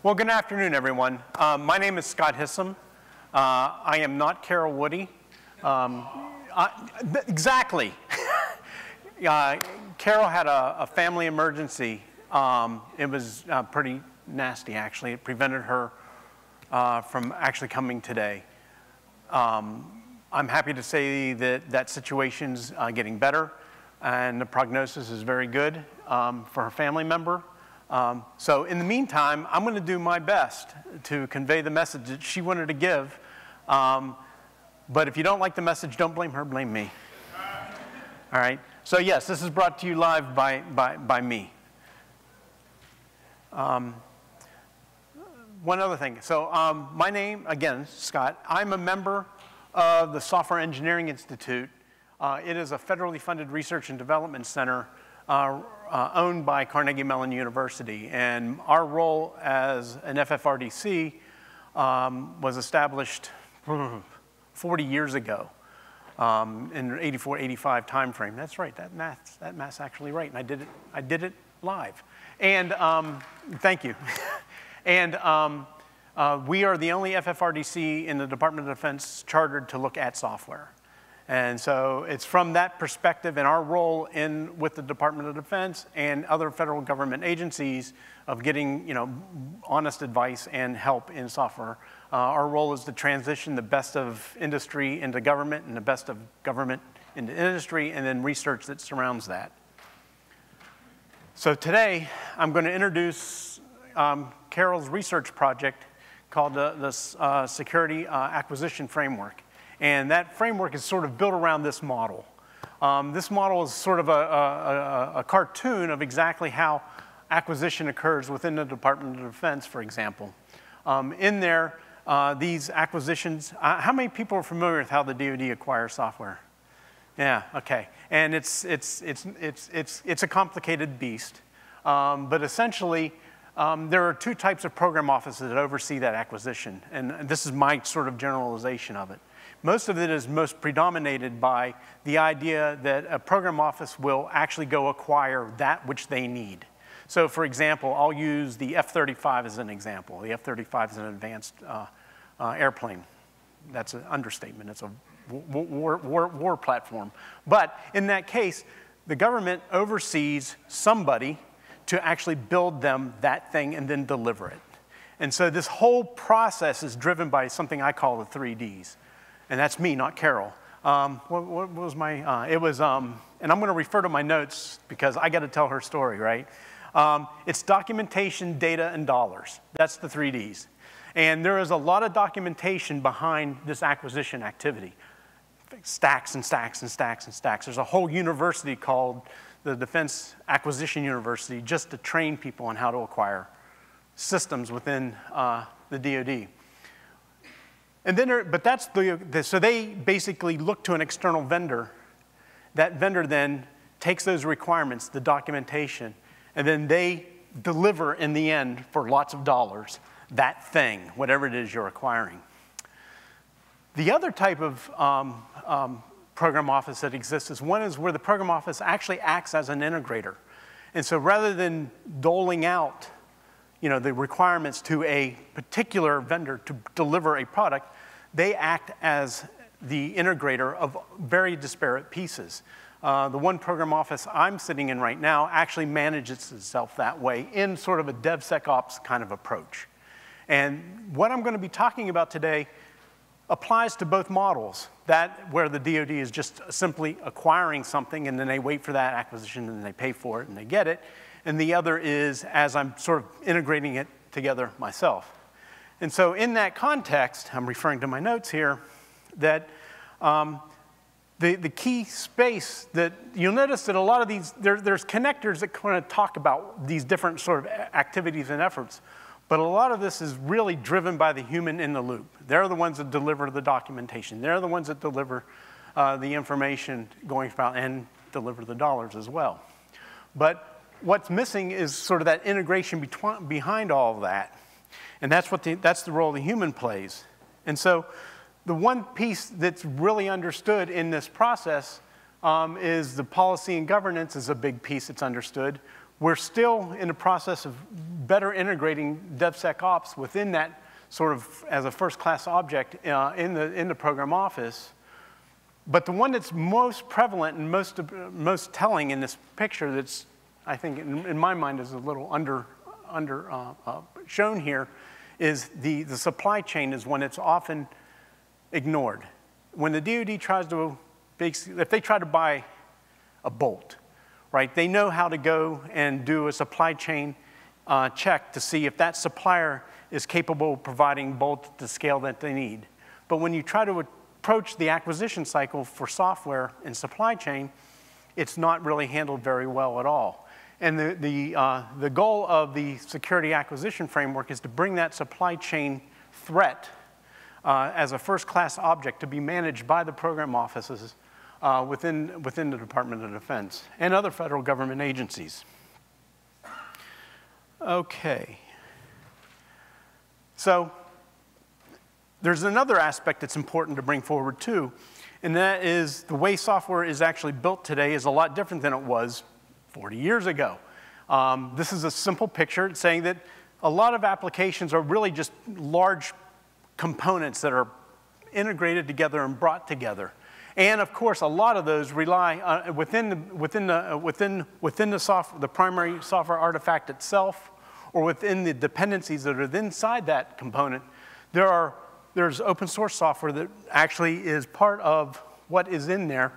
Well, good afternoon, everyone. My name is Scott Hissam. I am not Carol Woody. Exactly. Carol had a family emergency. It was pretty nasty, actually. It prevented her from actually coming today. I'm happy to say that that situation's getting better, and the prognosis is very good for her family member. So in the meantime, I'm going to do my best to convey the message that she wanted to give. But if you don't like the message, don't blame her, blame me. All right? So yes, this is brought to you live by me. One other thing. So my name, again, Scott. I'm a member of the Software Engineering Institute. It is a federally funded research and development center owned by Carnegie Mellon University. And our role as an FFRDC was established 40 years ago in the 84, 85 timeframe. That's right, that math's actually right, and I did it live. And thank you. And we are the only FFRDC in the Department of Defense chartered to look at software. And so it's from that perspective and our role with the Department of Defense and other federal government agencies of getting honest advice and help in software. Our role is to transition the best of industry into government and the best of government into industry and then research that surrounds that. So today I'm going to introduce Carol's research project called the Security Acquisition Framework. And that framework is sort of built around this model. This model is sort of a cartoon of exactly how acquisition occurs within the Department of Defense, for example. In there, these acquisitions, how many people are familiar with how the DoD acquires software? Yeah, okay. And it's a complicated beast. But essentially, there are two types of program offices that oversee that acquisition. And this is my sort of generalization of it. Most of it is most predominated by the idea that a program office will actually go acquire that which they need. So for example, I'll use the F-35 as an example. The F-35 is an advanced airplane. That's an understatement. It's a war platform. But in that case, the government oversees somebody to actually build them that thing and then deliver it. And so this whole process is driven by something I call the 3 Ds. And that's me, not Carol. What was my, and I'm going to refer to my notes because I got to tell her story, right? It's documentation, data, and dollars. That's the 3 Ds. And there is a lot of documentation behind this acquisition activity. Stacks and stacks and stacks and stacks. There's a whole university called the Defense Acquisition University just to train people on how to acquire systems within the DoD. And then, but that's so they basically look to an external vendor. That vendor then takes those requirements, the documentation, and then they deliver in the end for lots of dollars that thing, whatever it is you're acquiring. The other type of program office that exists is one is where the program office actually acts as an integrator. And so rather than doling out the requirements to a particular vendor to deliver a product, they act as the integrator of very disparate pieces. The one program office I'm sitting in right now actually manages itself that way in sort of a DevSecOps kind of approach. And what I'm going to be talking about today applies to both models. That where the DoD is just simply acquiring something and then they wait for that acquisition and they pay for it and they get it. And the other is as I'm sort of integrating it together myself. And so in that context, I'm referring to my notes here, that the key space that you'll notice that a lot of these, there's connectors that kind of talk about these different sort of activities and efforts. But a lot of this is really driven by the human in the loop. They're the ones that deliver the documentation. They're the ones that deliver the information going about and deliver the dollars as well. But what's missing is sort of that integration behind all of that. And that's the role the human plays. And so the one piece that's really understood in this process is the policy and governance is a big piece that's understood. We're still in the process of better integrating DevSecOps within that sort of as a first-class object in the program office. But the one that's most prevalent and most telling in this picture that's, I think, in my mind is a little shown here is the supply chain is one that's often ignored. When the DoD tries to, if they try to buy a bolt, right, they know how to go and do a supply chain check to see if that supplier is capable of providing bolts at the scale that they need. But when you try to approach the acquisition cycle for software and supply chain, it's not really handled very well at all. And the goal of the security acquisition framework is to bring that supply chain threat as a first-class object to be managed by the program offices within the Department of Defense and other federal government agencies. Okay. So there's another aspect that's important to bring forward too, and that is the way software is actually built today is a lot different than it was 40 years ago. This is a simple picture saying that a lot of applications are really just large components that are integrated together and brought together. And of course, a lot of those rely within the primary software artifact itself, or within the dependencies that are inside that component. There's open source software that actually is part of what is in there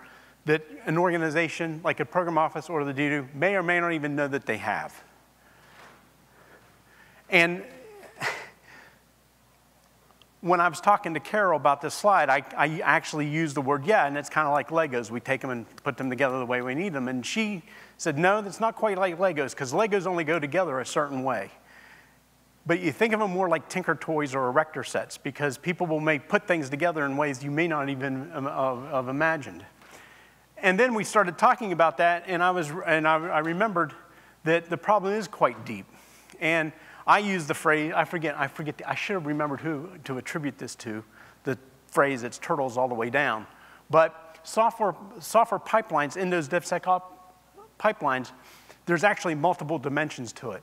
that an organization like a program office or the DoD may or may not even know that they have. And when I was talking to Carol about this slide, I actually used the word, yeah, and it's kind of like Legos. We take them and put them together the way we need them. And she said, no, that's not quite like Legos, because Legos only go together a certain way. But you think of them more like Tinker Toys or erector sets, because people may put things together in ways you may not even have imagined. And then we started talking about that, and I remembered that the problem is quite deep. And I used the phrase, I should have remembered who to attribute this to, the phrase, it's turtles all the way down. But software pipelines, in those DevSecOps pipelines, there's actually multiple dimensions to it.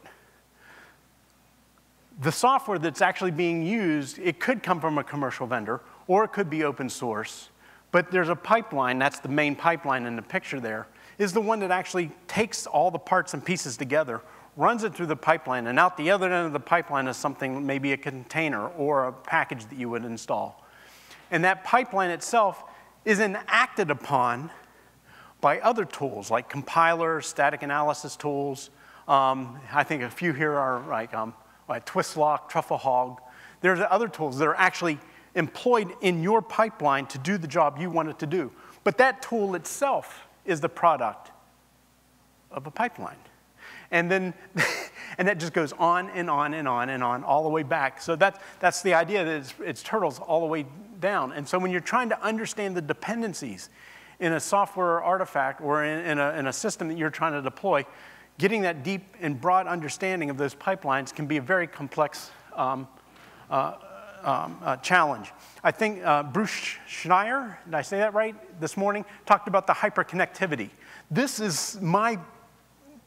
The software that's actually being used, it could come from a commercial vendor, or it could be open source. But there's a pipeline, that's the main pipeline in the picture there, is the one that actually takes all the parts and pieces together, runs it through the pipeline, and out the other end of the pipeline is something, maybe a container or a package that you would install. And that pipeline itself is then acted upon by other tools like compilers, static analysis tools. I think a few here are like Twistlock, TruffleHog. There's other tools that are actually employed in your pipeline to do the job you want it to do. But that tool itself is the product of a pipeline. And then, and that just goes on and on and on and on all the way back. So that's the idea that it's turtles all the way down. And so when you're trying to understand the dependencies in a software artifact or in a system that you're trying to deploy, getting that deep and broad understanding of those pipelines can be a very complex challenge. I think Bruce Schneier, did I say that right, this morning, talked about the hyperconnectivity. This is my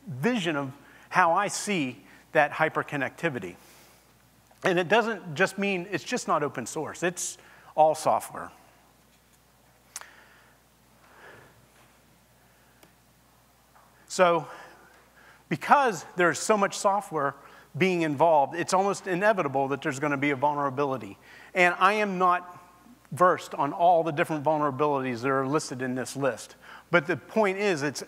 vision of how I see that hyperconnectivity. And it doesn't just mean, it's just not open source, it's all software. So, because there's so much software being involved, it's almost inevitable that there's going to be a vulnerability. And I am not versed on all the different vulnerabilities that are listed in this list. But the point is, it's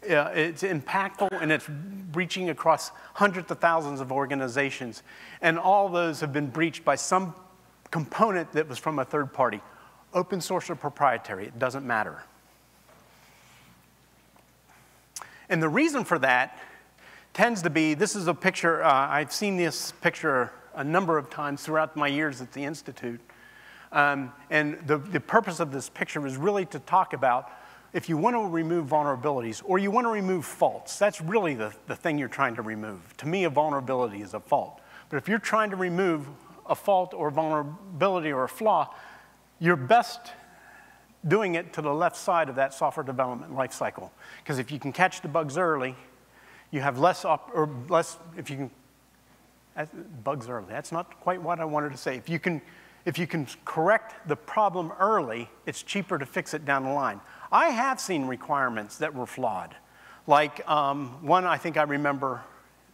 impactful and it's reaching across hundreds of thousands of organizations. And all those have been breached by some component that was from a third party. Open source or proprietary, it doesn't matter. And the reason for that tends to be, this is a picture, I've seen this picture a number of times throughout my years at the Institute. And the purpose of this picture is really to talk about if you want to remove vulnerabilities or you want to remove faults. That's really the thing you're trying to remove. To me, a vulnerability is a fault. But if you're trying to remove a fault or vulnerability or a flaw, you're best doing it to the left side of that software development life cycle. Because if you can catch the bugs early, You have less, if you can, bugs early. That's not quite what I wanted to say. If you can correct the problem early, it's cheaper to fix it down the line. I have seen requirements that were flawed. Like one I think I remember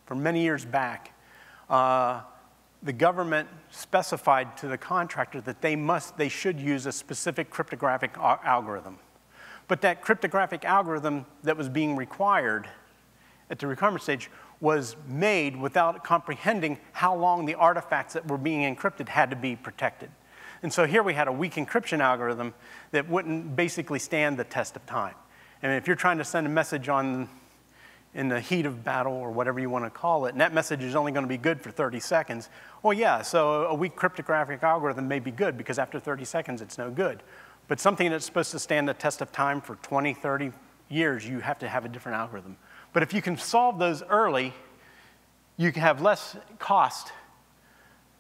from many years back, the government specified to the contractor that they should use a specific cryptographic algorithm. But that cryptographic algorithm that was being required at the requirement stage was made without comprehending how long the artifacts that were being encrypted had to be protected. And so here we had a weak encryption algorithm that wouldn't basically stand the test of time. And if you're trying to send a message in the heat of battle or whatever you want to call it, and that message is only going to be good for 30 seconds, well, yeah, so a weak cryptographic algorithm may be good because after 30 seconds it's no good. But something that's supposed to stand the test of time for 20, 30 years, you have to have a different algorithm. But if you can solve those early, you can have less cost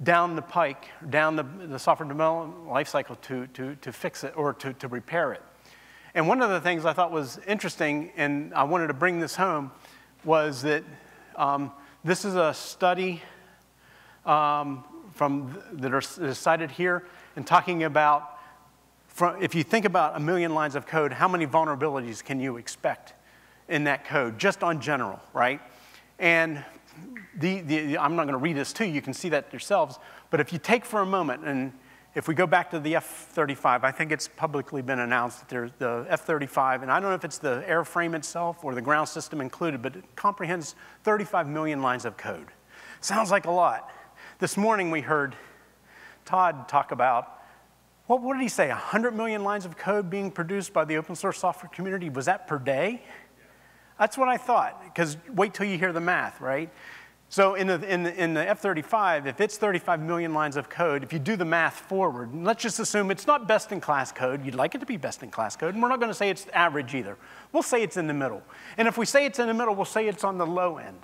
down the pike, down the software development lifecycle to fix it or to repair it. And one of the things I thought was interesting, and I wanted to bring this home, was that this is a study that is cited here and talking about, if you think about 1 million lines of code, how many vulnerabilities can you expect in that code, just on general, right? And I'm not going to read this to you, you can see that yourselves, but if you take for a moment, and if we go back to the F-35, I think it's publicly been announced that there's the F-35, and I don't know if it's the airframe itself or the ground system included, but it comprehends 35 million lines of code. Sounds like a lot. This morning we heard Todd talk about, what did he say, 100 million lines of code being produced by the open source software community? Was that per day? That's what I thought, because wait till you hear the math, right? So in the F-35, if it's 35 million lines of code, if you do the math forward, and let's just assume it's not best-in-class code. You'd like it to be best-in-class code, and we're not going to say it's average either. We'll say it's in the middle. And if we say it's in the middle, we'll say it's on the low end,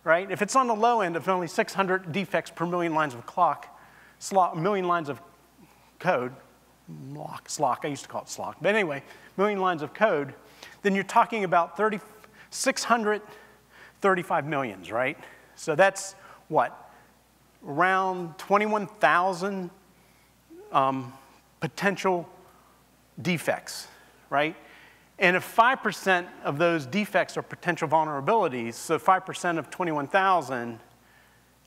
right? If it's on the low end of only 600 defects per million lines of million lines of code, SLOC, I used to call it SLOC, but anyway, million lines of code, then you're talking about 635 millions, right? So that's what? Around 21,000 potential defects, right? And if 5% of those defects are potential vulnerabilities, so 5% of 21,000,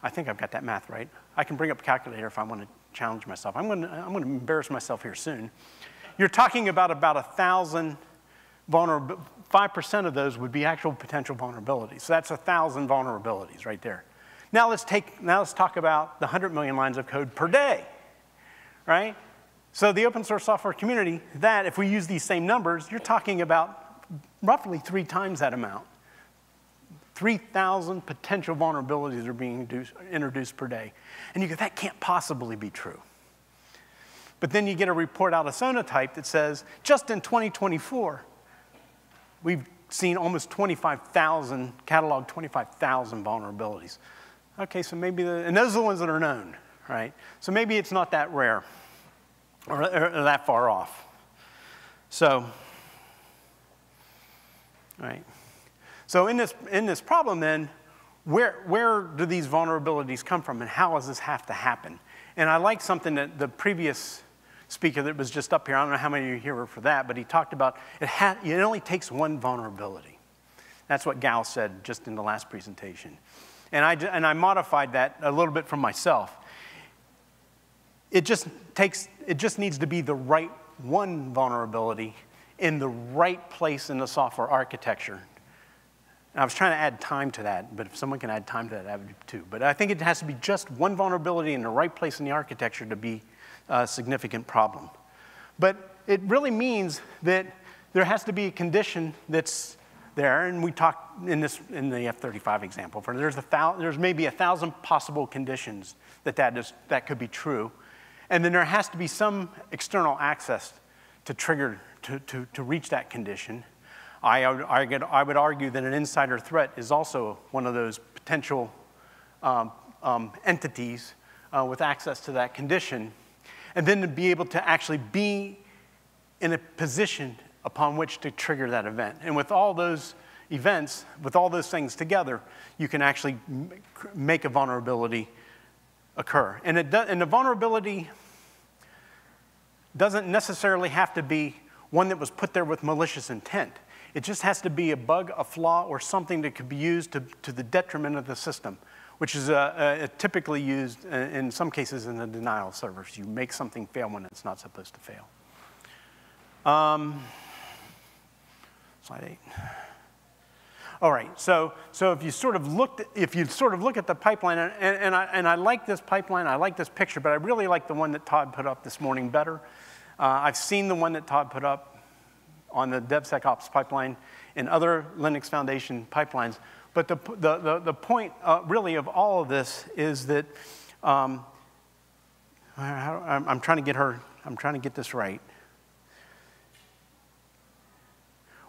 I think I've got that math right. I can bring up a calculator if I want to challenge myself. I'm going to embarrass myself here soon. You're talking about 1,000 vulnerabilities. 5% of those would be actual potential vulnerabilities. So that's 1,000 vulnerabilities right there. Now let's talk about the 100 million lines of code per day, right? So the open source software community, that if we use these same numbers, you're talking about roughly 3 times that amount. 3,000 potential vulnerabilities are being introduced per day. And you go, that can't possibly be true. But then you get a report out of Sonatype that says, just in 2024, we've seen almost 25,000, cataloged 25,000 vulnerabilities. Okay, so maybe, and those are the ones that are known, right? So maybe it's not that rare or that far off. So, right. So in this problem then, where do these vulnerabilities come from and how does this have to happen? And I like something that the previous speaker that was just up here, I don't know how many of you here were for that, but he talked about it only takes one vulnerability. That's what Gal said just in the last presentation. And I modified that a little bit from myself. It just needs to be the right one vulnerability in the right place in the software architecture. And I was trying to add time to that, but if someone can add time to that, I would too. But I think it has to be just one vulnerability in the right place in the architecture to be a significant problem. But it really means that there has to be a condition that's there, and we talked in the F-35 example. There's maybe 1,000 possible conditions that could be true, and then there has to be some external access to trigger to reach that condition. I would argue that an insider threat is also one of those potential entities with access to that condition, and then to be able to actually be in a position upon which to trigger that event. And with all those events, with all those things together, you can actually make a vulnerability occur. And the vulnerability doesn't necessarily have to be one that was put there with malicious intent. It just has to be a bug, a flaw, or something that could be used to the detriment of the system, which is typically used in some cases in the denial servers. You make something fail when it's not supposed to fail. Slide 8. All right, so if you sort of look at the pipeline, and I like this pipeline, I like this picture, but I really like the one that Todd put up this morning better. I've seen the one that Todd put up on the DevSecOps pipeline in other Linux Foundation pipelines. But the point really of all of this is that I'm trying to get this right.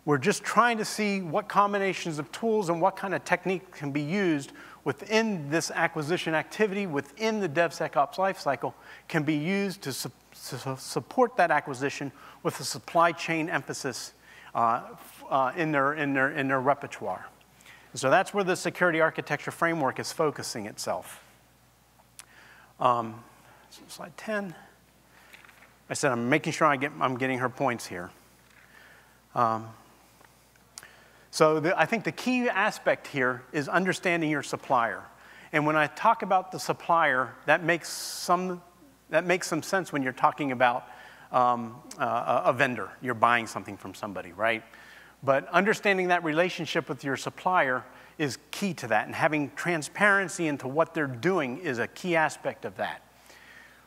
We're just trying to see what combinations of tools and what kind of technique can be used within this acquisition activity, within the DevSecOps lifecycle, can be used to support that acquisition with a supply chain emphasis in their repertoire. And so that's where the security architecture framework is focusing itself. Slide 10. I said I'm making sure I'm getting her points here. So I think the key aspect here is understanding your supplier. And when I talk about the supplier, that makes some sense when you're talking about a vendor. You're buying something from somebody, right? But understanding that relationship with your supplier is key to that, and having transparency into what they're doing is a key aspect of that.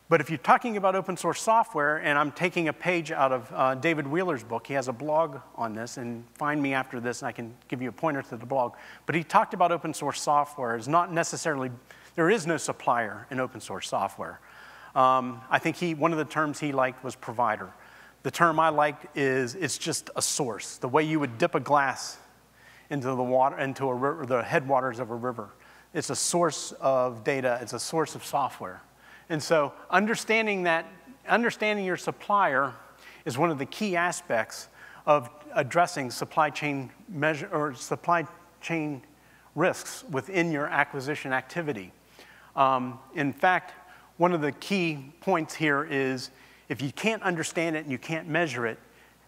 But if you're talking about open source software, and I'm taking a page out of David Wheeler's book, he has a blog on this, and find me after this and I can give you a pointer to the blog. But he talked about open source software as not necessarily, there is no supplier in open source software. I think one of the terms he liked was provider. The term I liked is it's just a source, the way you would dip a glass into the water, into a river, the headwaters of a river. It's a source of data, it's a source of software. And so understanding your supplier is one of the key aspects of addressing supply chain risks within your acquisition activity. In fact, one of the key points here is if you can't understand it and you can't measure it,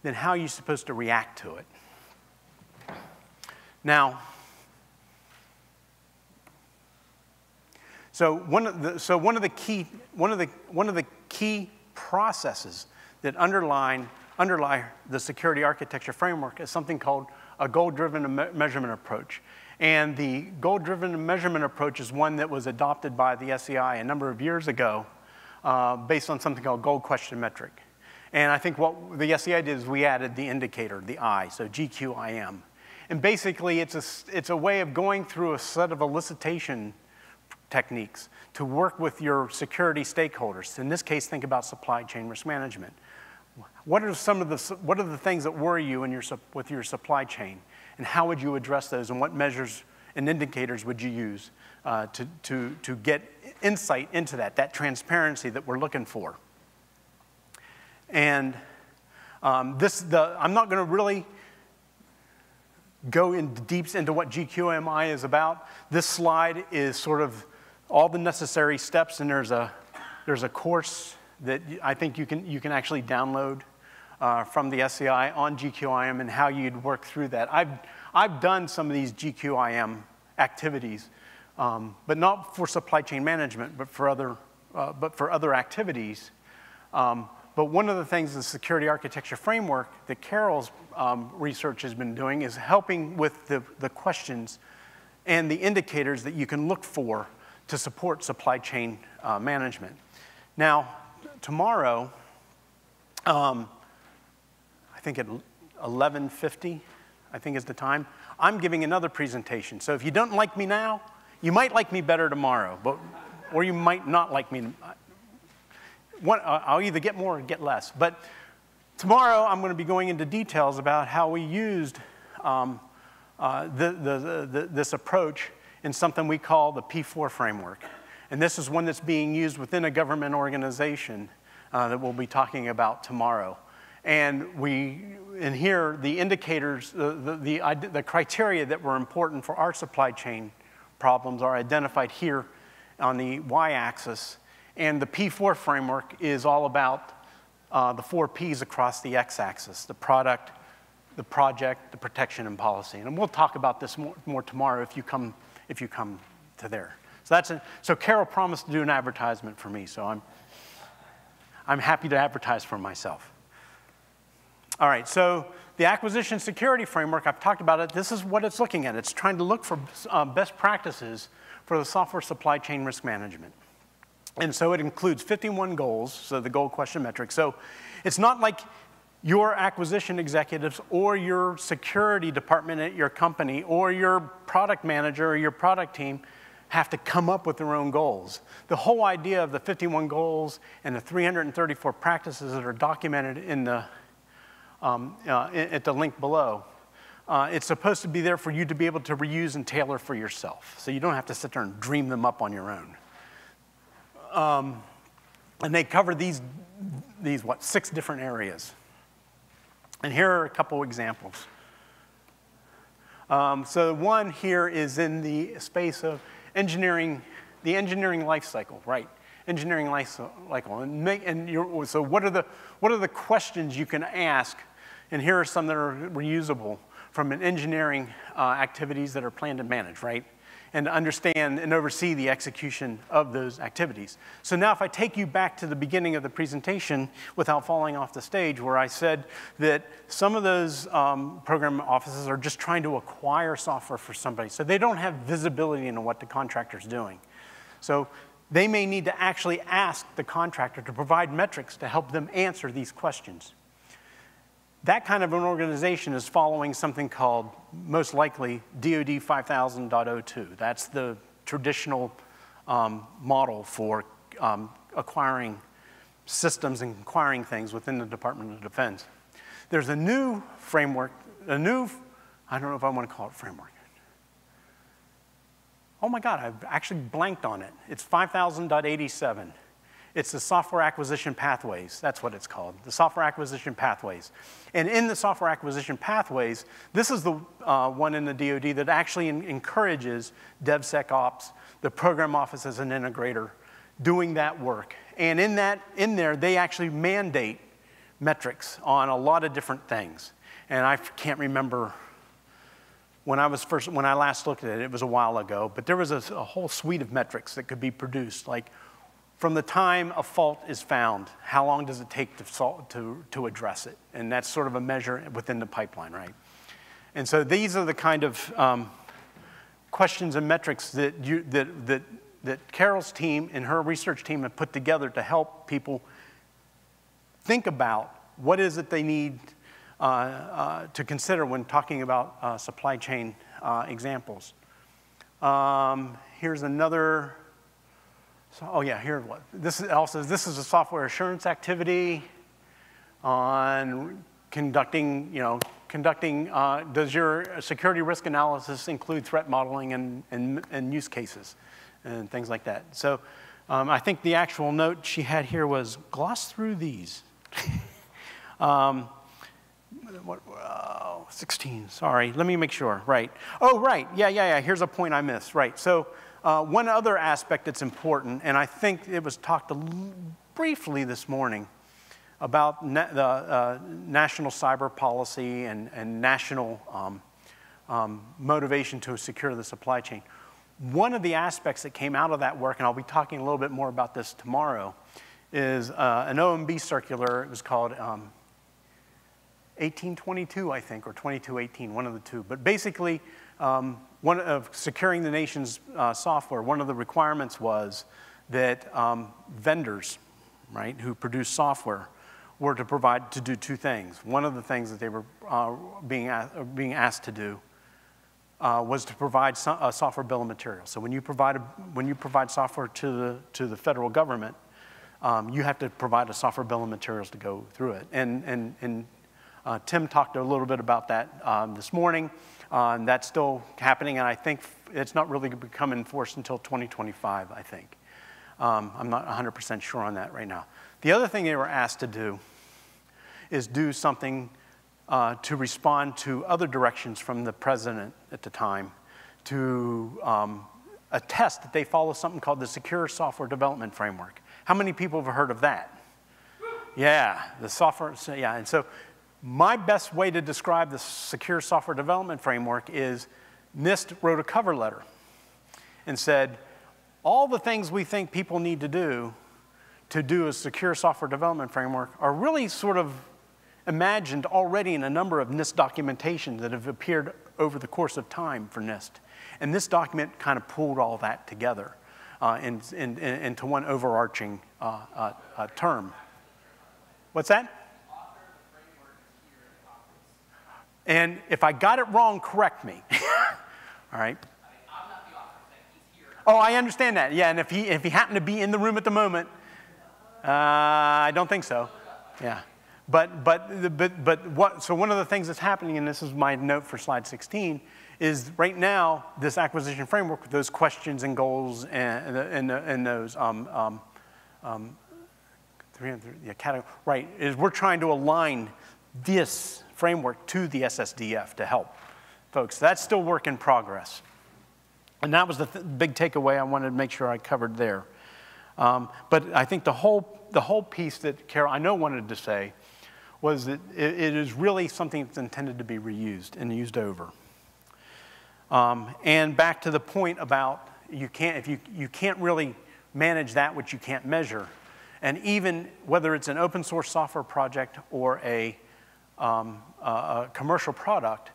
then how are you supposed to react to it? Now, one of the key processes that underlie the security architecture framework is something called a goal-driven measurement approach. And the goal-driven measurement approach is one that was adopted by the SEI a number of years ago based on something called goal question metric. And I think what the SEI did is we added the indicator, the I, so GQIM. And basically, it's a way of going through a set of elicitation techniques to work with your security stakeholders. In this case, think about supply chain risk management. What are the things that worry you with your supply chain, and how would you address those, and what measures and indicators would you use to get insight into that transparency that we're looking for? And I'm not going to really go into deeps into what GQMI is about. This slide is sort of all the necessary steps, and there's a course that I think you can actually download from the SEI on GQIM and how you'd work through that. I've done some of these GQIM activities, but not for supply chain management, but for other activities. But one of the things the security architecture framework that Carol's research has been doing is helping with the questions and the indicators that you can look for to support supply chain management. Now, tomorrow, I think at 11:50, I think is the time, I'm giving another presentation. So if you don't like me now, you might like me better tomorrow, or you might not like me. I'll either get more or get less. But tomorrow, I'm going to be going into details about how we used this approach in something we call the P4 framework. And this is one that's being used within a government organization that we'll be talking about tomorrow. And here, the indicators, the criteria that were important for our supply chain problems are identified here on the y-axis. And the P4 framework is all about the 4 Ps across the x-axis: the product, the project, the protection, and policy. And we'll talk about this more tomorrow if you come to there. So Carol promised to do an advertisement for me, so I'm happy to advertise for myself. All right, so the acquisition security framework, I've talked about it. This is what it's looking at. It's trying to look for best practices for the software supply chain risk management. And so it includes 51 goals, so the goal question metrics. So it's not like your acquisition executives or your security department at your company or your product manager or your product team have to come up with their own goals. The whole idea of the 51 goals and the 334 practices that are documented in the at the link below, it's supposed to be there for you to be able to reuse and tailor for yourself. So you don't have to sit there and dream them up on your own. And they cover these 6 different areas. And here are a couple examples. So one here is in the space of engineering, the engineering life cycle, right? Engineering life cycle. So what are the questions you can ask? And here are some that are reusable from an engineering activities that are planned and managed, right? And to understand and oversee the execution of those activities. So now if I take you back to the beginning of the presentation without falling off the stage, where I said that some of those program offices are just trying to acquire software for somebody. So they don't have visibility into what the contractor's doing. So they may need to actually ask the contractor to provide metrics to help them answer these questions. That kind of an organization is following something called, most likely, DoD 5000.02. That's the traditional model for acquiring systems and acquiring things within the Department of Defense. There's a new framework, I don't know if I want to call it framework. Oh my God, I've actually blanked on it. It's 5000.87. It's the software acquisition pathways. That's what it's called, the software acquisition pathways. And in the software acquisition pathways, this is the one in the DoD that actually encourages DevSecOps, the program office as an integrator, doing that work. And in there, they actually mandate metrics on a lot of different things. And I can't remember when I last looked at it, it was a while ago, but there was a whole suite of metrics that could be produced, like from the time a fault is found, how long does it take to address it? And that's sort of a measure within the pipeline, right? And so these are the kind of questions and metrics that Carol's team and her research team have put together to help people think about what is it they need to consider when talking about supply chain examples. Here's another. So, oh yeah, here's what. This is a software assurance activity on conducting, does your security risk analysis include threat modeling and use cases and things like that. So I think the actual note she had here was gloss through these. 16, sorry, let me make sure, right. Oh, right, yeah, here's a point I missed, right. So one other aspect that's important, and I think it was talked briefly this morning about the national cyber policy and national motivation to secure the supply chain. One of the aspects that came out of that work, and I'll be talking a little bit more about this tomorrow, is an OMB circular. It was called 1822, I think, or 2218, one of the two. But basically, one of securing the nation's software, one of the requirements was that vendors, right, who produce software were to do 2 things. One of the things that they were being asked to do was to provide a software bill of materials. So when you provide software to the federal government, you have to provide a software bill of materials to go through it. And Tim talked a little bit about that this morning. That's still happening, and I think it's not really going to become enforced until 2025, I think. I'm not 100% sure on that right now. The other thing they were asked to do is do something to respond to other directions from the president at the time to attest that they follow something called the Secure Software Development Framework. How many people have heard of that? Yeah, the software, yeah, and so my best way to describe the Secure Software Development Framework is NIST wrote a cover letter and said, all the things we think people need to do a secure software development framework are really sort of imagined already in a number of NIST documentations that have appeared over the course of time for NIST. And this document kind of pulled all that together into one overarching term. What's that? And if I got it wrong, correct me. All right? I'm not the author, he's here. Oh, I understand that. Yeah, and if he happened to be in the room at the moment, I don't think so. Yeah. So one of the things that's happening, and this is my note for slide 16, is right now this acquisition framework with those questions and goals and those right, is we're trying to align this framework to the SSDF to help folks. That's still work in progress. And that was the big takeaway I wanted to make sure I covered there. But I think the whole piece that Carol, I know, wanted to say was that it is really something that's intended to be reused and used over. And back to the point about you can't really manage that which you can't measure. And even whether it's an open source software project or a commercial product,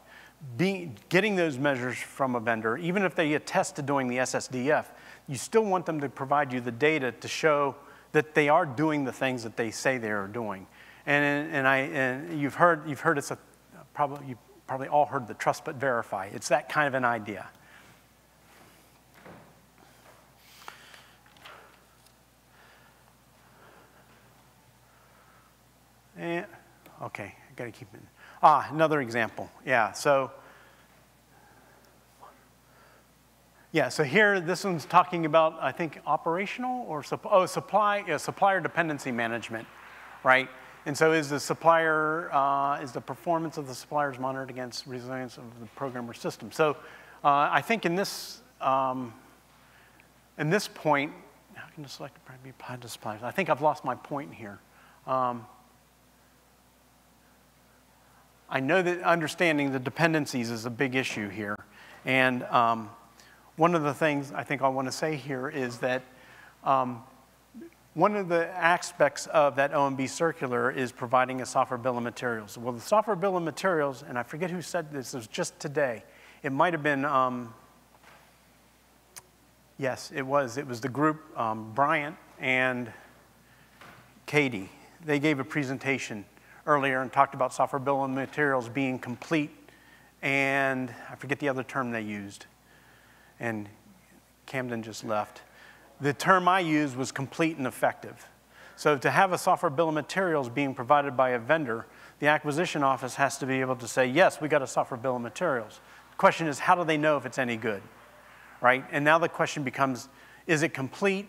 getting those measures from a vendor, even if they attest to doing the SSDF, you still want them to provide you the data to show that they are doing the things that they say they are doing. And you've heard it's you probably all heard the trust but verify. It's that kind of an idea. And, okay, I gotta keep it. Another example. Yeah, so here, this one's talking about, I think, operational or supplier dependency management, right? And so is the performance of the suppliers monitored against resilience of the program or system? So I think in this point, how can the selected parameter be applied to suppliers? I think I've lost my point here. I know that understanding the dependencies is a big issue here. And one of the things I think I want to say here is that one of the aspects of that OMB circular is providing a software bill of materials. Well, the software bill of materials, and I forget who said this, it was just today. It might have been, yes, it was the group, Bryant and Katie. They gave a presentation earlier and talked about software bill of materials being complete, and I forget the other term they used. And Camden just left. The term I used was complete and effective. So to have a software bill of materials being provided by a vendor, the acquisition office has to be able to say, yes, we got a software bill of materials. The question is, how do they know if it's any good, right? And now the question becomes, is it complete?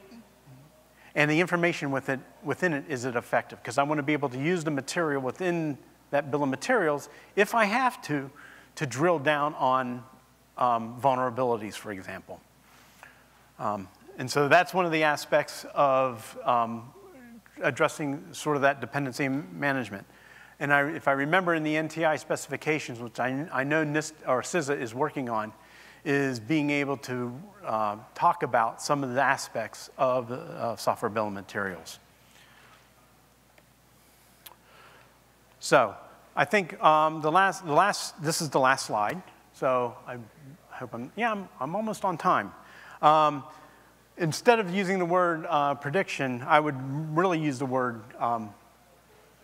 And the information within it, is it effective? Because I want to be able to use the material within that bill of materials, if I have to drill down on vulnerabilities, for example. And so that's one of the aspects of addressing sort of that dependency management. And if I remember in the NTI specifications, which I know NIST or CISA is working on, is being able to talk about some of the aspects of the software bill of materials. So I think this is the last slide. So I hope I'm almost on time. Instead of using the word prediction, I would really use the word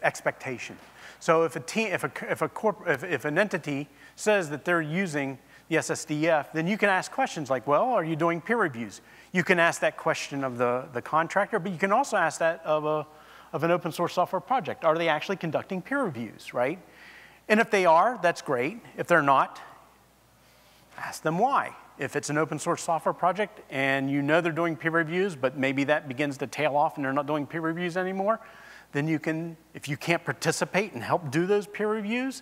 expectation. So if an entity says that they're using the SSDF, then you can ask questions like, well, are you doing peer reviews? You can ask that question of the contractor, but you can also ask that of an open source software project. Are they actually conducting peer reviews, right? And if they are, that's great. If they're not, ask them why. If it's an open source software project and you know they're doing peer reviews, but maybe that begins to tail off and they're not doing peer reviews anymore, then you can, if you can't participate and help do those peer reviews,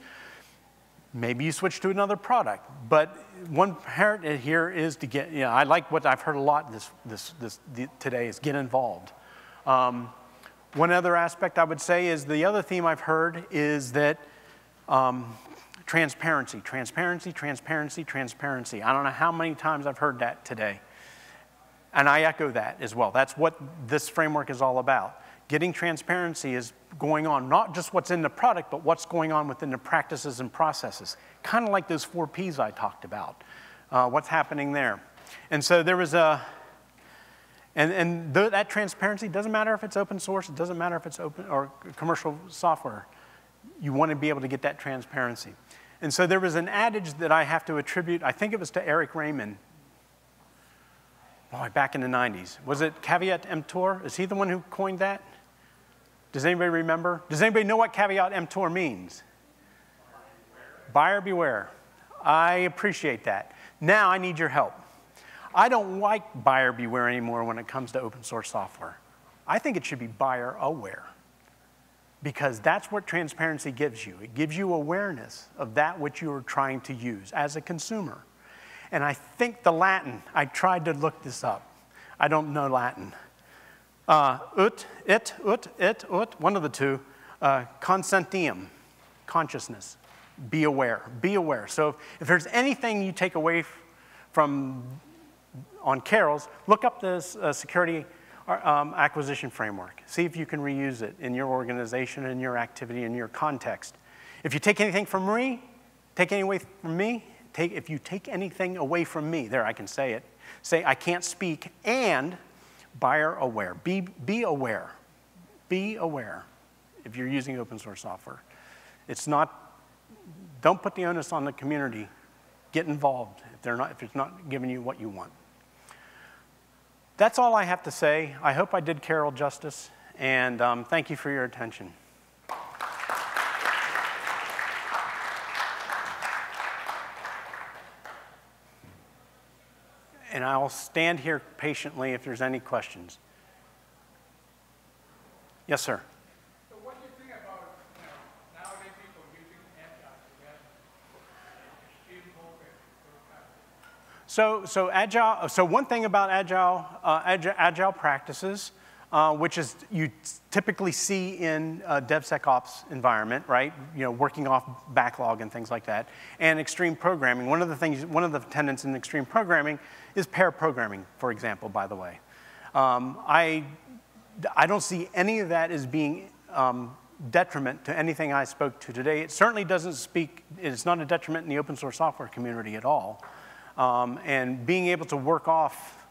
maybe you switch to another product. But one imperative here is to get, I like what I've heard a lot today is get involved. One other aspect I would say is the other theme I've heard is that transparency, transparency, transparency, transparency. I don't know how many times I've heard that today. And I echo that as well. That's what this framework is all about. Getting transparency is going on, not just what's in the product, but what's going on within the practices and processes. Kind of like those 4 Ps I talked about. What's happening there. And so there was a, that transparency doesn't matter if it's open source, it doesn't matter if it's open or commercial software. You want to be able to get that transparency. And so there was an adage that I have to attribute, I think it was to Eric Raymond, back in the 90s. Was it caveat emptor? Is he the one who coined that? Does anybody remember? Does anybody know what caveat emptor means? Buyer beware. I appreciate that. Now I need your help. I don't like buyer beware anymore when it comes to open source software. I think it should be buyer aware, because that's what transparency gives you. It gives you awareness of that which you are trying to use as a consumer. And I think the Latin, I tried to look this up. I don't know Latin. One of the two, consentium, consciousness, be aware, be aware. So if there's anything you take away from on Carol's, look up this security acquisition framework. See if you can reuse it in your organization, in your activity, in your context. If you take anything from me, if you take anything away from me, there I can say it, say I can't speak, and buyer aware. Be aware. Be aware if you're using open source software. It's not, don't put the onus on the community. Get involved if it's not giving you what you want. That's all I have to say. I hope I did Carol justice, and thank you for your attention. And I'll stand here patiently if there's any questions. Yes, sir. So what do you think about nowadays people using agile to get So one thing about agile practices, which is you typically see in a DevSecOps environment, right? Working off backlog and things like that, and extreme programming. One of the tenets in extreme programming is pair programming, for example. By the way, I don't see any of that as being detriment to anything I spoke to today. It certainly doesn't speak. It's not a detriment in the open source software community at all. And being able to work off,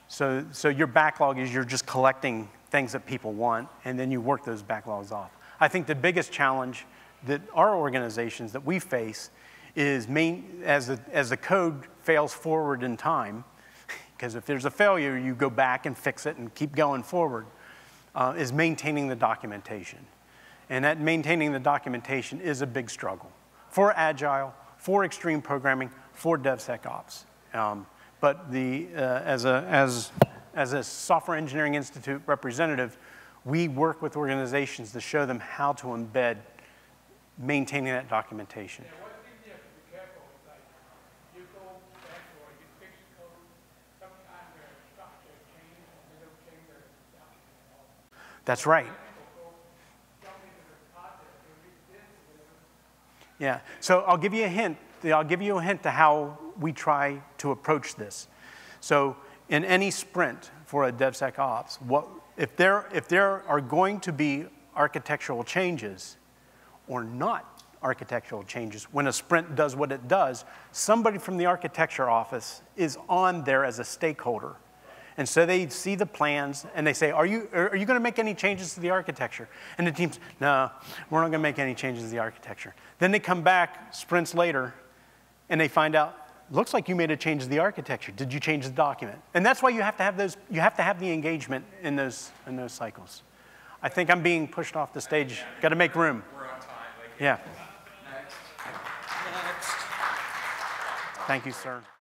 so your backlog is you're just collecting things that people want, and then you work those backlogs off. I think the biggest challenge that our organizations that we face is as the code fails forward in time, because if there's a failure, you go back and fix it and keep going forward, is maintaining the documentation. And that maintaining the documentation is a big struggle for Agile, for extreme programming, for DevSecOps. But as a Software Engineering Institute representative, we work with organizations to show them how to embed maintaining that documentation. Yeah, one thing you have to be careful is like you go back or you fix code, sometimes their structure changes and they don't change their document at all. That's right. People go jump into the project and read this and whatever. Yeah, so I'll give you a hint. I'll give you a hint to how we try to approach this. So in any sprint for a DevSecOps, if there are going to be architectural changes or not architectural changes, when a sprint does what it does, somebody from the architecture office is on there as a stakeholder. And so they see the plans and they say, are you going to make any changes to the architecture? And the team's, no, we're not going to make any changes to the architecture. Then they come back sprints later and they find out, looks like you made a change to the architecture. Did you change the document? And that's why you have to have those. You have to have the engagement in those cycles. I think I'm being pushed off the stage. Got to make room. We're on time. Yeah. Next. Thank you, sir.